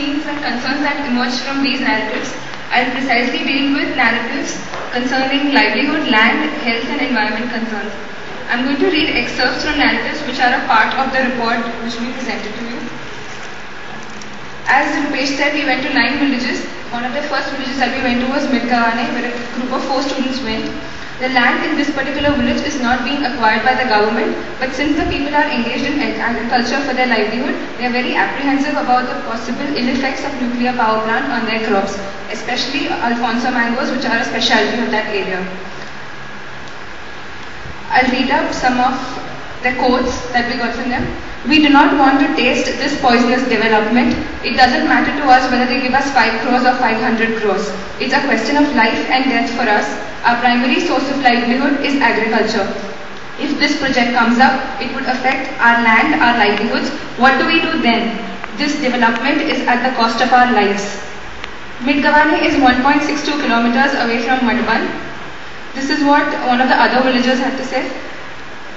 themes and concerns that emerge from these narratives, I'll precisely deal with narratives concerning livelihood, land, health and environment concerns. I'm going to read excerpts from narratives which are a part of the report which we presented to you. As Rupesh said, we went to 9 villages. One of the first villages that we went to was Midgavane, where a group of 4 students went. The land in this particular village is not being acquired by the government, but since the people are engaged in agriculture for their livelihood, they are very apprehensive about the possible ill effects of nuclear power plant on their crops, especially Alfonso mangoes, which are a specialty of that area. I'll read up some of the quotes that we got from them. We do not want to taste this poisonous development. It doesn't matter to us whether they give us 5 crores or 500 crores. It's a question of life and death for us. Our primary source of livelihood is agriculture. If this project comes up, it would affect our land, our livelihoods. What do we do then? This development is at the cost of our lives. Midgavane is 1.62 kilometers away from Madban. This is what one of the other villagers had to say.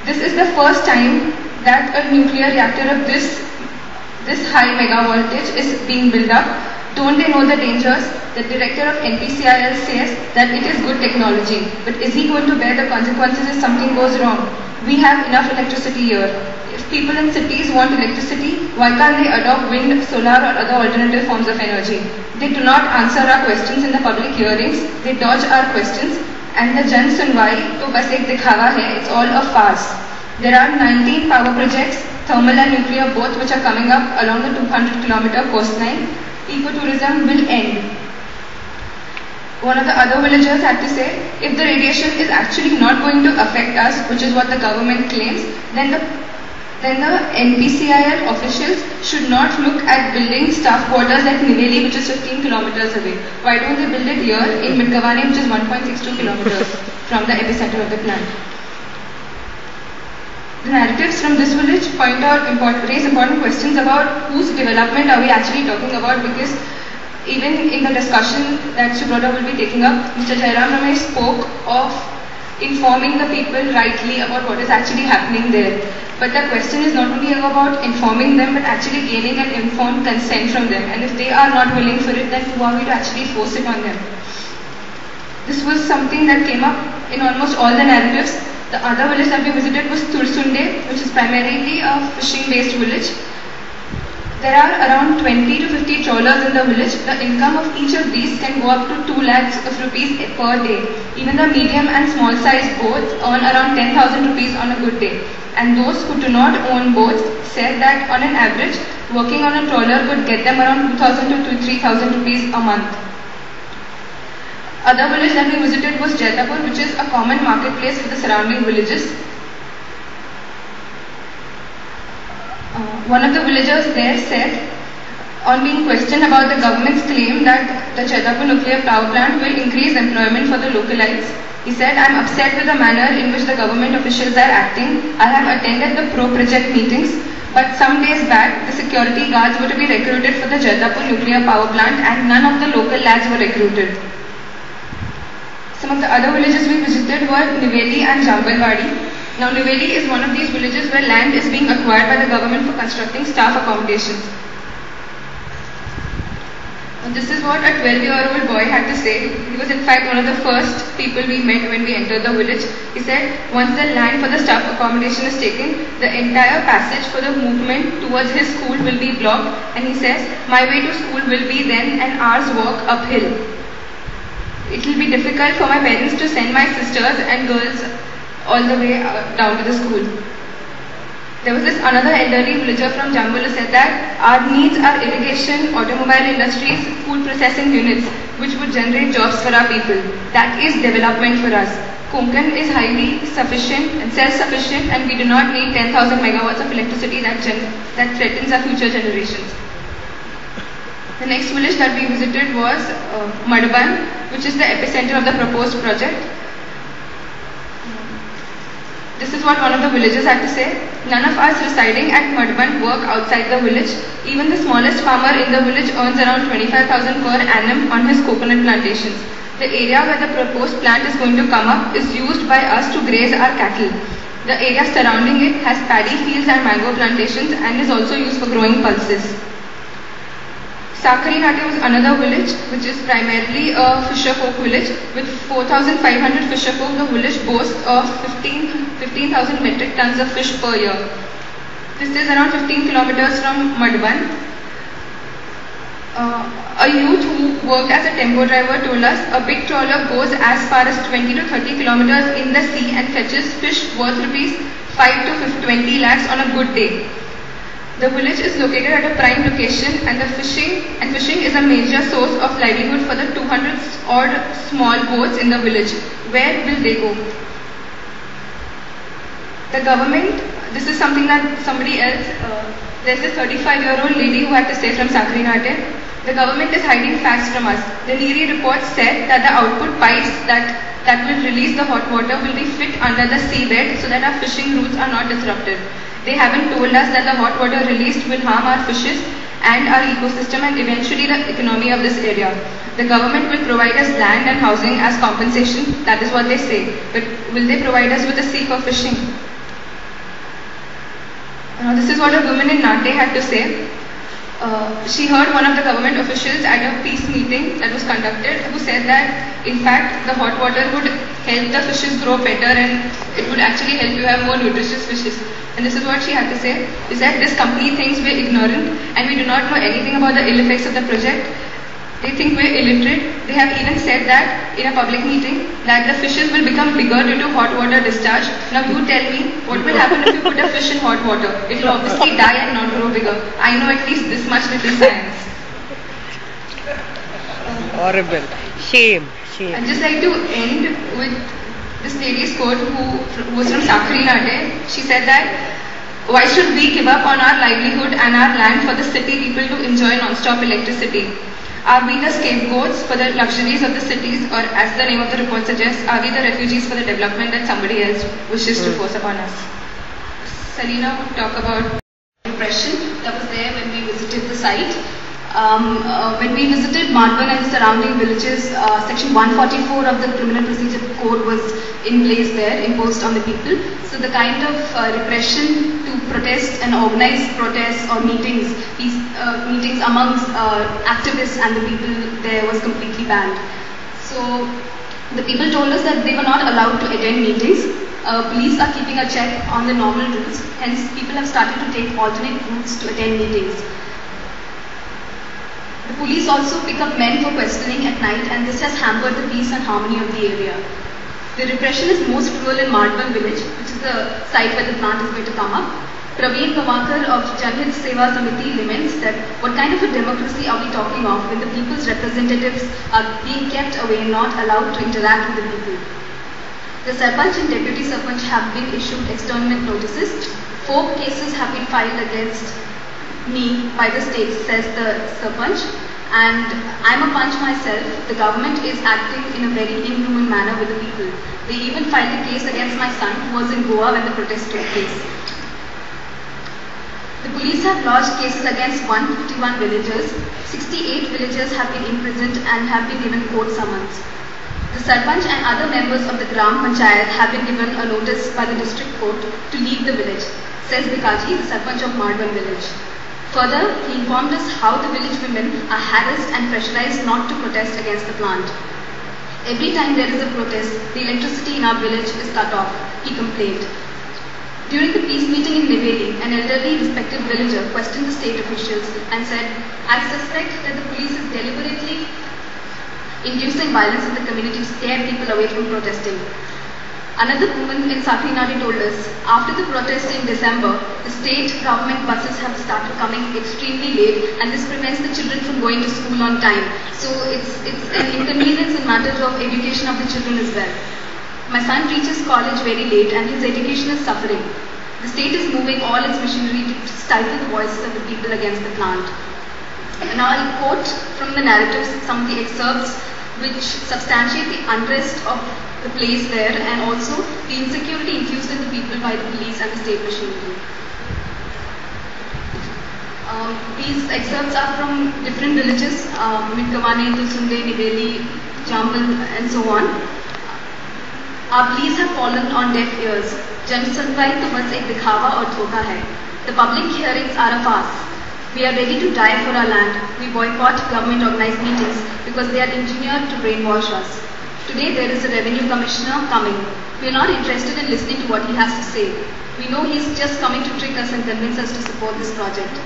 This is the first time that a nuclear reactor of this high mega voltage is being built up. Don't they know the dangers? The director of NPCIL says that it is good technology, but is he going to bear the consequences if something goes wrong? We have enough electricity here. If people in cities want electricity, why can't they adopt wind, solar or other alternative forms of energy? They do not answer our questions in the public hearings, they dodge our questions, and the Jan Sunwai to bas ek dikhawa hai, it's all a farce. There are 19 power projects, thermal and nuclear both, which are coming up along the 200-kilometer coastline. Ecotourism will end. One of the other villagers had to say, if the radiation is actually not going to affect us, which is what the government claims, then the NPCIL officials should not look at building staff quarters at Niveli, which is 15 kilometers away. Why don't they build it here in Midgavane, which is 1.62 kilometers from the epicenter of the plant? The narratives from this village raise important questions about whose development are we actually talking about, because even in the discussion that Subroda will be taking up, Mr. Jairam Ramesh spoke of informing the people rightly about what is actually happening there. But the question is not only about informing them, but actually gaining an informed consent from them. And if they are not willing for it, then who are we to actually force it on them? This was something that came up in almost all the narratives. The other village that we visited was Tursunde, which is primarily a fishing-based village. There are around 20 to 50 trawlers in the village. The income of each of these can go up to 2 lakhs of rupees per day. Even the medium and small size boats earn around 10,000 rupees on a good day. And those who do not own boats said that on an average, working on a trawler would get them around 2,000 to 3,000 rupees a month. Other village that we visited was Jaitapur, which is a common marketplace for the surrounding villages. One of the villagers there said, on being questioned about the government's claim that the Jaitapur Nuclear Power Plant will increase employment for the localites, he said, I'm upset with the manner in which the government officials are acting. I have attended the pro-project meetings, but some days back, the security guards were to be recruited for the Jaitapur Nuclear Power Plant and none of the local lads were recruited. Some of the other villages we visited were Niveli and Jambalwadi. Now Niveli is one of these villages where land is being acquired by the government for constructing staff accommodations. And this is what a 12-year-old boy had to say. He was in fact one of the first people we met when we entered the village. He said, once the land for the staff accommodation is taken, the entire passage for the movement towards his school will be blocked, and he says, my way to school will be then an hour's walk uphill. It will be difficult for my parents to send my sisters and girls all the way down to the school. There was this another elderly villager from Jambul who said that our needs are irrigation, automobile industries, food processing units, which would generate jobs for our people. That is development for us. Konkan is highly sufficient and self-sufficient, and we do not need 10,000 megawatts of electricity that threatens our future generations. The next village that we visited was Madban, which is the epicenter of the proposed project. This is what one of the villagers had to say. None of us residing at Madban work outside the village. Even the smallest farmer in the village earns around 25,000 per annum on his coconut plantations. The area where the proposed plant is going to come up is used by us to graze our cattle. The area surrounding it has paddy fields and mango plantations and is also used for growing pulses. Sakari Nate was another village which is primarily a fisher folk village. With 4,500 fisher folk, the village boasts of 15,000 metric tons of fish per year. This is around 15 kilometers from Madban. A youth who worked as a tempo driver told us a big trawler goes as far as 20 to 30 kilometers in the sea and fetches fish worth rupees 5 to 20 lakhs on a good day. The village is located at a prime location and fishing is a major source of livelihood for the 200 odd small boats in the village. Where will they go? The government, this is something that somebody else, there's a 35-year-old lady who had to say from Sakari Nate. The government is hiding facts from us. The NEERI report said that the output pipes that will release the hot water will be fit under the seabed so that our fishing routes are not disrupted. They haven't told us that the hot water released will harm our fishes and our ecosystem and eventually the economy of this area. The government will provide us land and housing as compensation, that is what they say. But will they provide us with the sea for fishing? This is what a woman in Nate had to say. She heard one of the government officials at a peace meeting that was conducted who said that in fact the hot water would help the fishes grow better and it would actually help you have more nutritious fishes. And this is what she had to say, is that this company thinks we're ignorant and we do not know anything about the ill effects of the project. They think we're illiterate. They have even said that in a public meeting that the fishes will become bigger due to hot water discharge. Now you tell me, what will happen if you put a fish in hot water? It will obviously die and not grow bigger. I know at least this much little science. Horrible. Shame. I'd just like to end with this lady's quote who was from Sakari Nate. She said that, why should we give up on our livelihood and our land for the city people to enjoy non-stop electricity? Are we the scapegoats for the luxuries of the cities, or as the name of the report suggests, are we the refugees for the development that somebody else wishes to force upon us? Salina would talk about repression that was there when we visited the site. When we visited Madban and surrounding villages, section 144 of the Criminal Procedure Code was in place there, imposed on the people. So the kind of repression to protest and organize protests or meetings, these meetings amongst activists and the people there was completely banned. So the people told us that they were not allowed to attend meetings. Police are keeping a check on the normal routes, hence people have started to take alternate routes to attend meetings. The police also pick up men for questioning at night, and this has hampered the peace and harmony of the area. The repression is most cruel in Madban village, which is the site where the plant is going to come up. Praveen Kamakar of Janhit Seva Samiti laments that what kind of a democracy are we talking of when the people's representatives are being kept away, not allowed to interact with the people. The Sarpanch and Deputy Sarpanch have been issued externment notices. 4 cases have been filed against me by the state, says the Sarpanch, and I'm a punch myself. The government is acting in a very inhuman manner with the people. They even filed a case against my son who was in Goa when the protest took place. The police have lodged cases against 151 villagers. 68 villagers have been imprisoned and have been given court summons. The Sarpanch and other members of the Gram Panchayat have been given a notice by the district court to leave the village, says Bikaji, the Sarpanch of Madban village. Further, he informed us how the village women are harassed and pressurized not to protest against the plant. Every time there is a protest, the electricity in our village is cut off, he complained. During the peace meeting in Niveli, an elderly respected villager questioned the state officials and said, I suspect that the police is deliberately inducing violence in the community to scare people away from protesting. Another woman in Sakari Nate told us, after the protest in December, the state government buses have started coming extremely late, and this prevents the children from going to school on time. So it's an inconvenience in matters of education of the children as well. My son reaches college very late and his education is suffering. The state is moving all its machinery to stifle the voices of the people against the plant. And now I'll quote from the narratives some of the excerpts which substantiate the unrest of the place there and also the insecurity infused in the people by the police and the state machinery. These excerpts are from different villages, Midkavane, Tulsunde, Niveli, Jambal and so on. Our pleas have fallen on deaf ears. जनसुनवाई तो बस एक दिखावा और धोखा है. The public hearings are a farce. We are ready to die for our land. We boycott government organized meetings because they are engineered to brainwash us. Today there is a revenue commissioner coming. We are not interested in listening to what he has to say. We know he is just coming to trick us and convince us to support this project.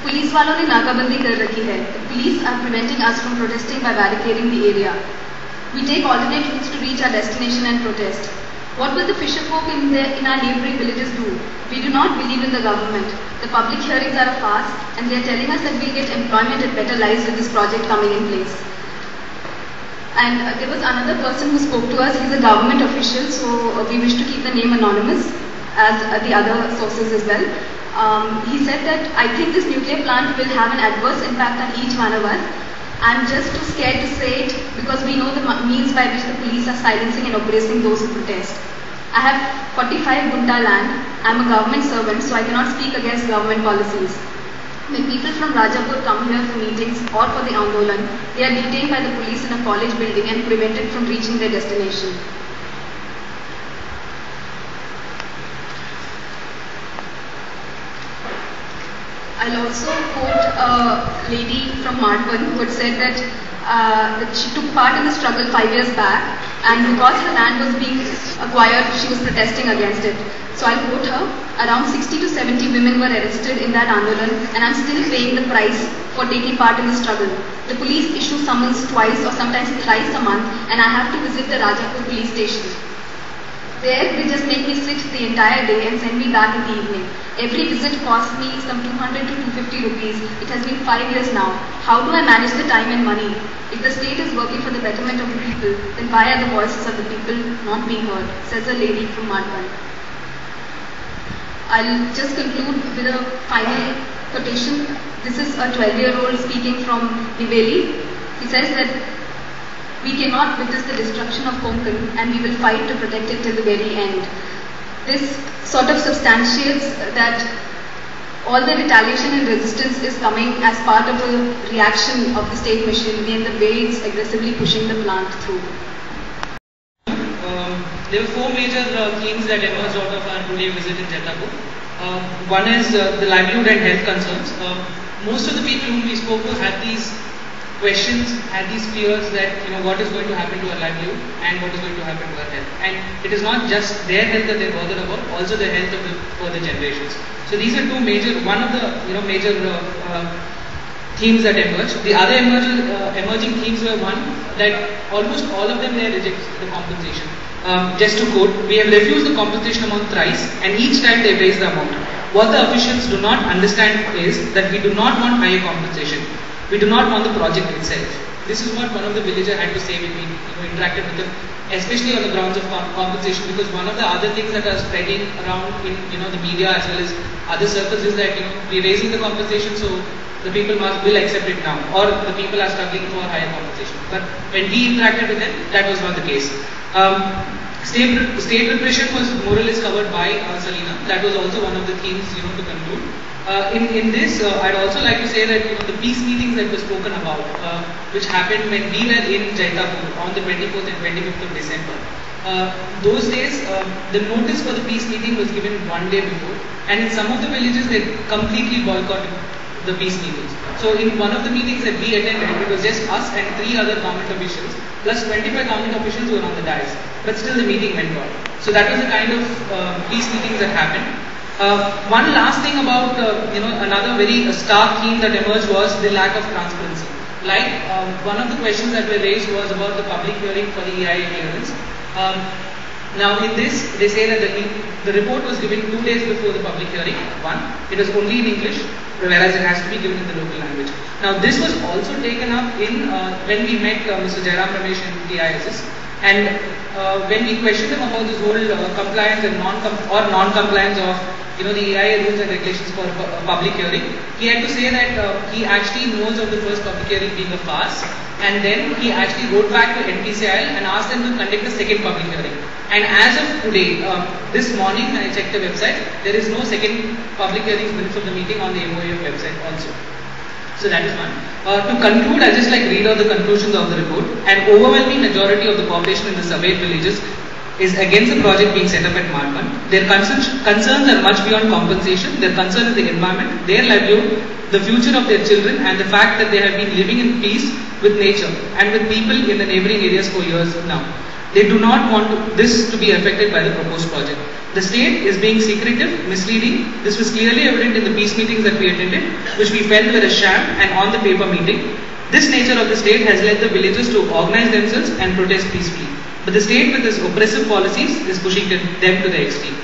Police वालों ने नाकाबंदी कर रखी है. The police are preventing us from protesting by barricading the area. We take alternate routes to reach our destination and protest. What will the fisher folk in our neighboring villages do? We do not believe in the government. The public hearings are a farce and they are telling us that we'll get employment and better lives with this project coming in place. And there was another person who spoke to us. He's a government official, so we wish to keep the name anonymous as the other sources as well. He said that I think this nuclear plant will have an adverse impact on each one of us. I'm just too scared to say it because we know the means by which the police are silencing and oppressing those who protest. I have 45 gunta land. I'm a government servant, so I cannot speak against government policies. When people from Jaitapur come here for meetings or for the Andolan, they are detained by the police in a college building and prevented from reaching their destination. I'll also quote a lady from Madhvan who had said that she took part in the struggle 5 years back, and because her land was being acquired, she was protesting against it. So I'll quote her. Around 60 to 70 women were arrested in that Andolan, and I'm still paying the price for taking part in the struggle. The police issue summons twice or sometimes thrice a month, and I have to visit the Jaitapur police station. There, they just make me sit the entire day and send me back in the evening. Every visit costs me some 200 to 250 rupees. It has been 5 years now. How do I manage the time and money? If the state is working for the betterment of the people, then why are the voices of the people not being heard? Says a lady from Madhvan. I'll just conclude with a final quotation. This is a 12-year-old speaking from Niveli. He says that we cannot witness the destruction of Konkan and we will fight to protect it till the very end. This sort of substantiates that all the retaliation and resistance is coming as part of a reaction of the state machinery and the way it's aggressively pushing the plant through. There were 4 major themes that emerged out of our today visit in Jaitapur. One is the livelihood and health concerns. Most of the people whom we spoke to had these questions, had these fears that what is going to happen to our livelihood and what is going to happen to our health. And it is not just their health that they're bothered about, also the health of the further generations. So these are two major, one of the major themes that emerged. The other emerging themes were one that almost all of them they reject the compensation. Just to quote, we have refused the compensation amount thrice and each time they raised the amount. What the officials do not understand is that we do not want higher compensation. We do not want the project itself. This is what one of the villagers had to say when we interacted with them, especially on the grounds of compensation, because one of the other things that are spreading around in the media as well as other circles is that we're raising the compensation, so the people will accept it now, or the people are struggling for higher compensation. But when we interacted with them, that was not the case. State repression was more or less covered by Salina. That was also one of the themes to conclude. In this, I'd also like to say that the peace meetings that were spoken about, which happened when we were in Jaitapur on the 24th and 25th of December. Those days, the notice for the peace meeting was given 1 day before, and in some of the villages they completely boycotted the peace meetings. So in one of the meetings that we attended, it was just us and 3 other government officials, plus 25 government officials who were on the dais. But still the meeting went on. So that was the kind of peace meetings that happened. One last thing about another very stark theme that emerged was the lack of transparency. Like one of the questions that were raised was about the public hearing for the EIA clearance. Now in this, they say that the report was given 2 days before the public hearing. One, it was only in English, whereas it has to be given in the local language. Now this was also taken up in when we met Mr. Jairam Ramesh in TISS, and when we questioned him about this whole compliance and non-compliance of the EIA rules and regulations for public hearing, he had to say that he actually knows of the first public hearing being a farce, and then he actually wrote back to NPCIL and asked them to conduct a second public hearing. And as of today, this morning when I checked the website, there is no second public hearing minutes of the meeting on the MOAF website also. So that is one. To conclude, I just read out the conclusions of the report. An overwhelming majority of the population in the surveyed villages is against the project being set up at Marban. Their concerns are much beyond compensation. Their concern is the environment, their livelihood, the future of their children, and the fact that they have been living in peace with nature and with people in the neighboring areas for years now. They do not want this to be affected by the proposed project. The state is being secretive, misleading. This was clearly evident in the peace meetings that we attended, which we felt were a sham and on the paper meeting. This nature of the state has led the villagers to organize themselves and protest peacefully. But the state with its oppressive policies is pushing them to the extreme.